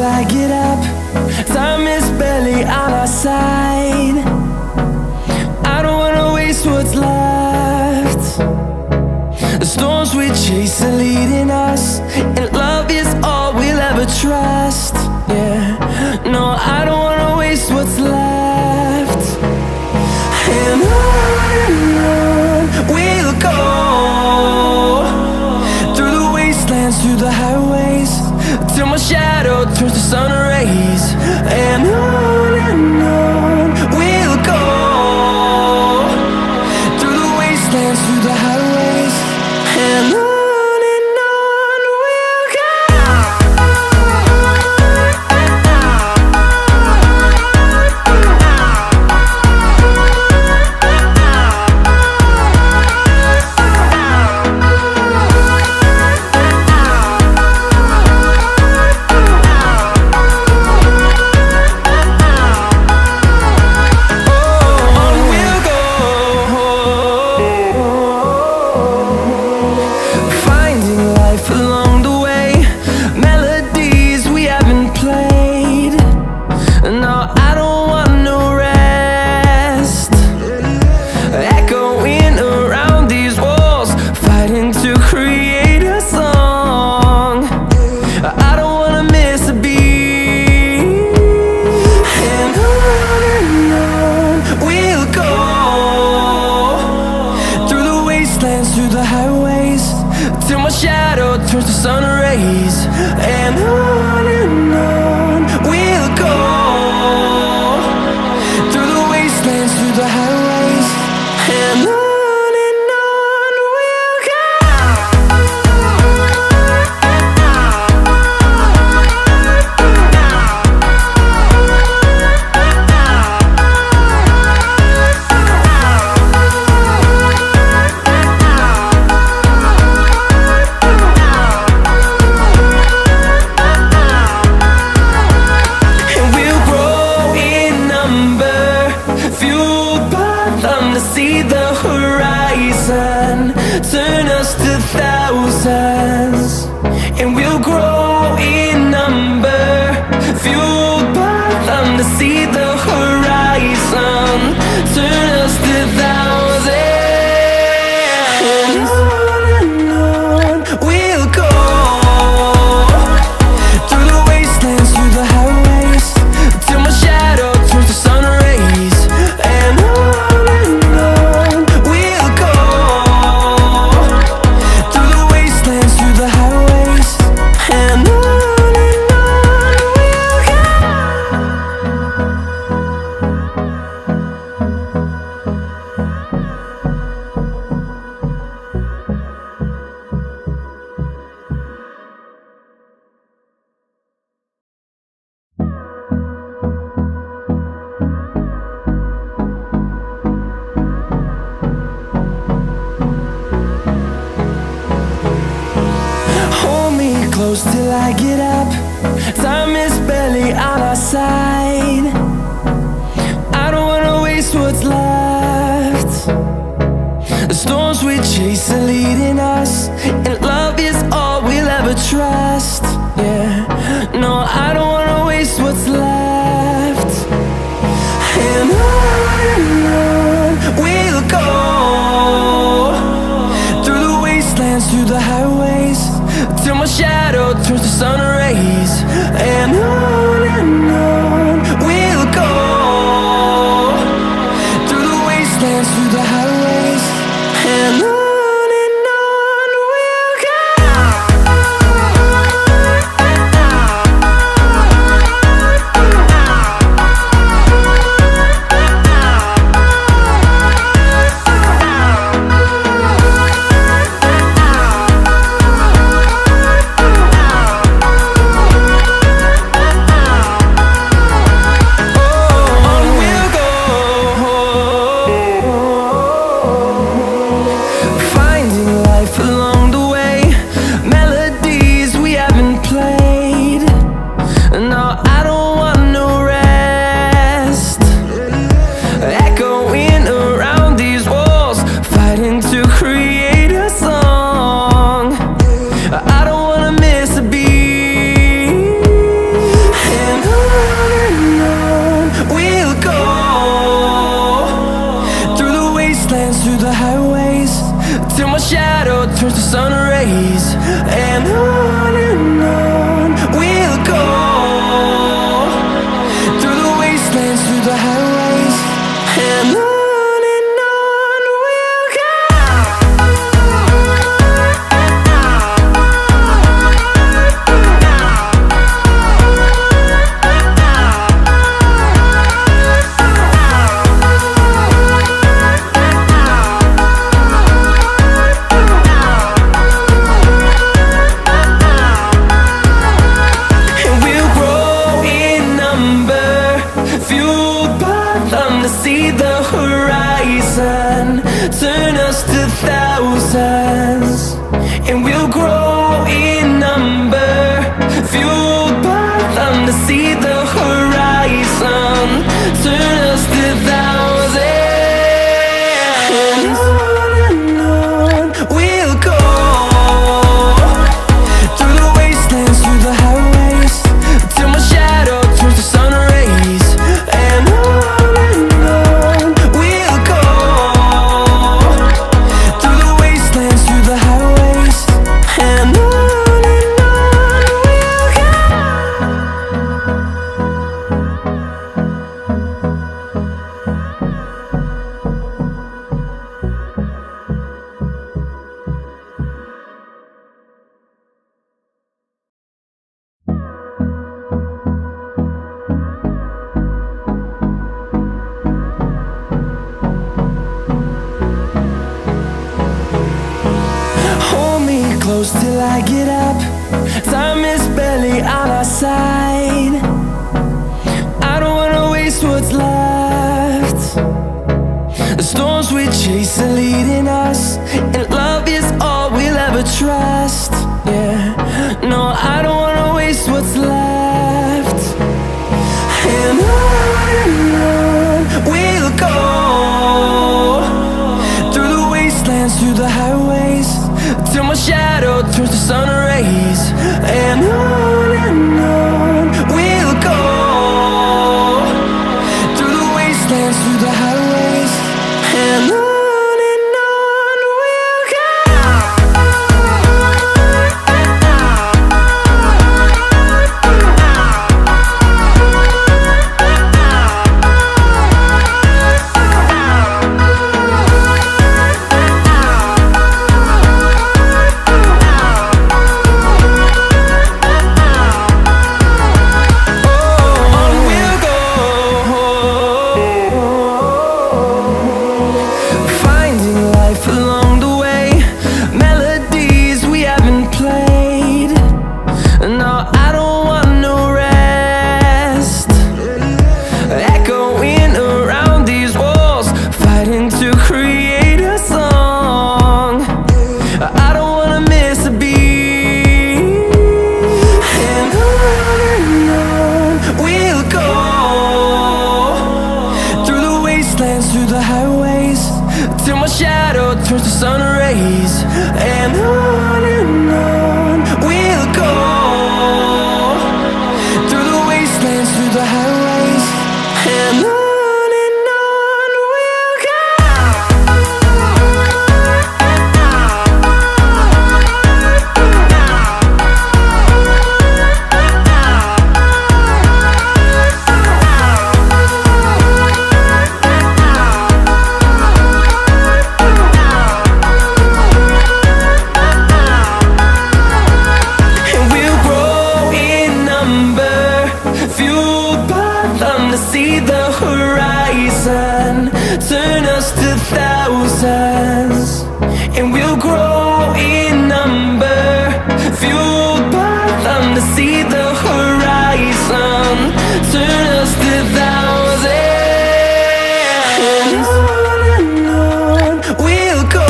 till I get up. Time is barely on our side. I don't wanna waste what's left. The storms we chase are leading us, and love is all we'll ever trust. Yeah, no, I don't wanna waste what's left. And on we'll go, through the wastelands, through the highways, till my shadow turns to sun rays. And on we'll go, through the wastelands, through the highways, and on. Through the highways, till my shadow turns to sun rays. And on we'll go, through the wastelands, through the highways, and on. See the horizon turn us to thousands, and we'll grow in number, fueled by them. To see the horizon turn us to thousands, and on we'll go, through the wastelands, through the highways, till my shadow turns to sun rays. And close till I get up. Time is barely on our side. I don't wanna waste what's left. The storms we chase are leading us, and love is all we'll ever trust. Yeah, no, I don't wanna waste what's left. And on we'll go, through the wastelands, through the highways, till my shadow turns to sun rays. And on we'll them to see the horizon, turn us to thousands, and we'll grow in number, fueled by them to see the horizon, turn us to thousands, and on we'll go, through the wastelands, through the highways, till my shadow turns to sun rays, and on we'll go, through the wastelands, through the highways, and on we'll go. Hold me close till I get up. Time is barely on our side. I don't wanna waste what's left. The storms we chase are leading us, and love is all we'll ever trust. Yeah, no, I don't wanna waste what's left. And on we'll go, through the wastelands, through the highways, till my shadow turns to sun rays, and on we'll go, through the wastelands, through the highways, and on we'll go. Through the highways, till my shadow turns to sun rays, and on we'll go, through the wastelands, through the highways, and on we'll go. To see the horizon, turn us to thousands, and we'll grow in number, fueled by them to see the horizon, turn us to thousands, and on we'll go,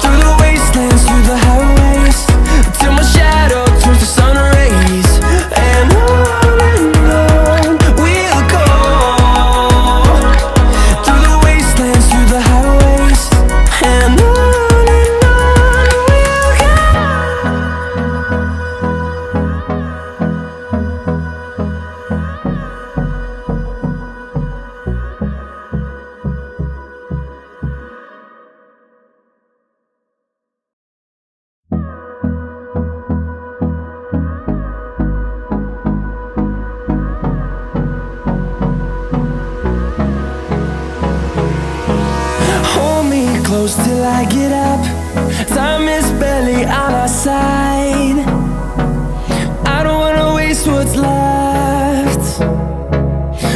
through the wastelands, through the highways, till my shadow turns to sun rays, and on we'll go, through the wastelands, through the highways, and on we'll go. Hold me close till I get up. Time is barely on our side. I don't wanna waste what's left.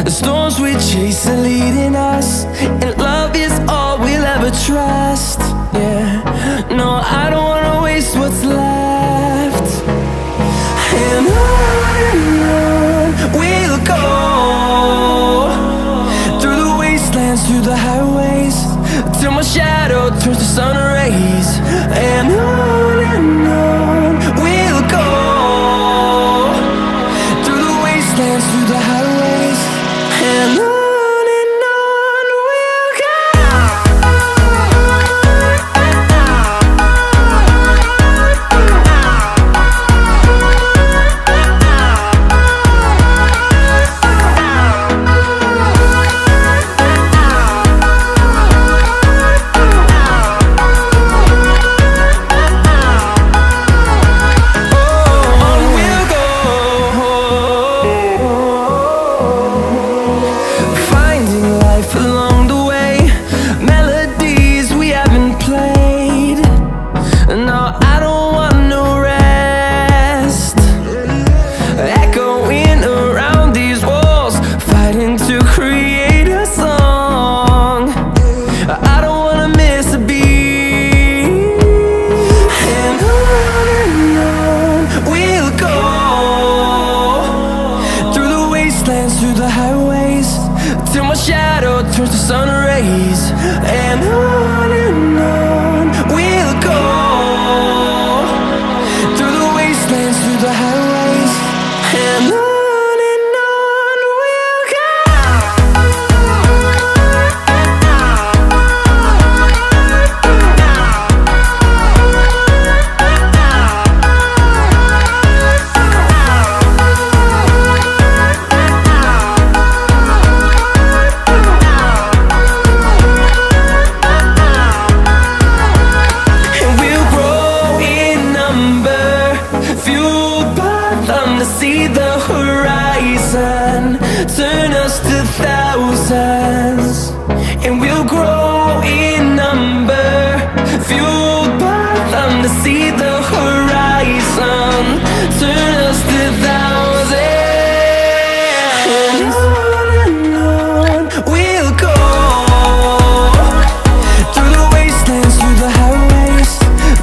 The storms we chase are leading us, and love is all we'll ever trust. Yeah, no, I don't wanna waste what's left. And on we'll go, through the highways, and on we'll go. Along the way, melodies we haven't played. No, I don't want no rest. Echoing around these walls, fighting to create a song. I don't wanna miss a beat. And on we'll go, through the wastelands, through the highways, till my shadow turns to sun rays. And on we'll go, through the wastelands, through the highways, and on we'll go. To see the horizon turn us to thousands, and we'll grow in number, fueled by them. To see the horizon turn us to thousands, and on we'll go, through the wastelands, through the highways,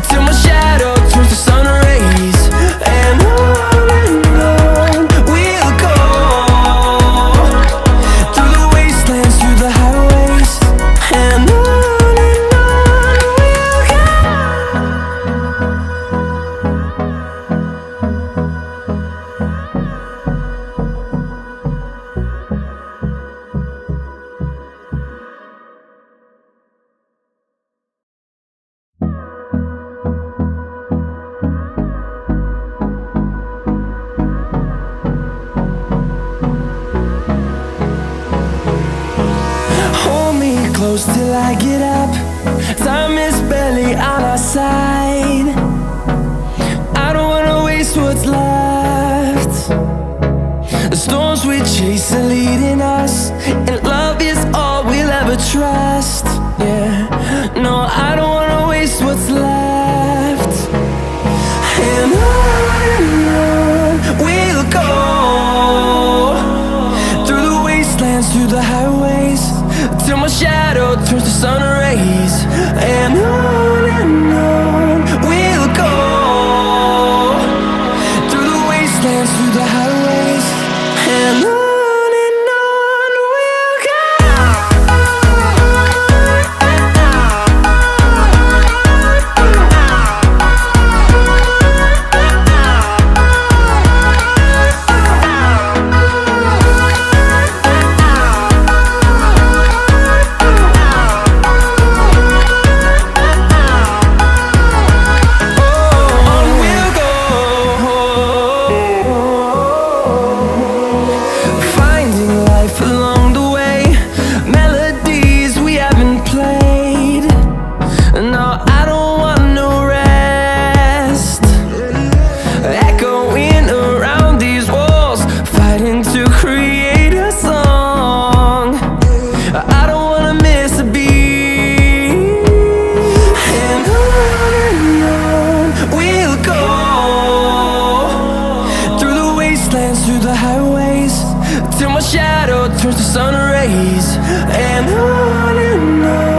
till my shadow turns to sun rays. And close till I get up. Time is barely on our side. I don't wanna waste what's left. The storms we chase are leading us, and love is all we'll ever trust. Yeah, no, I don't wanna waste what's left. And on we'll go, through the wastelands, through the highways, till my shadow turns to sun rays. And on we'll go, through the wastelands, through the highways, and on we'll go. Till my shadow turns to sun rays. And on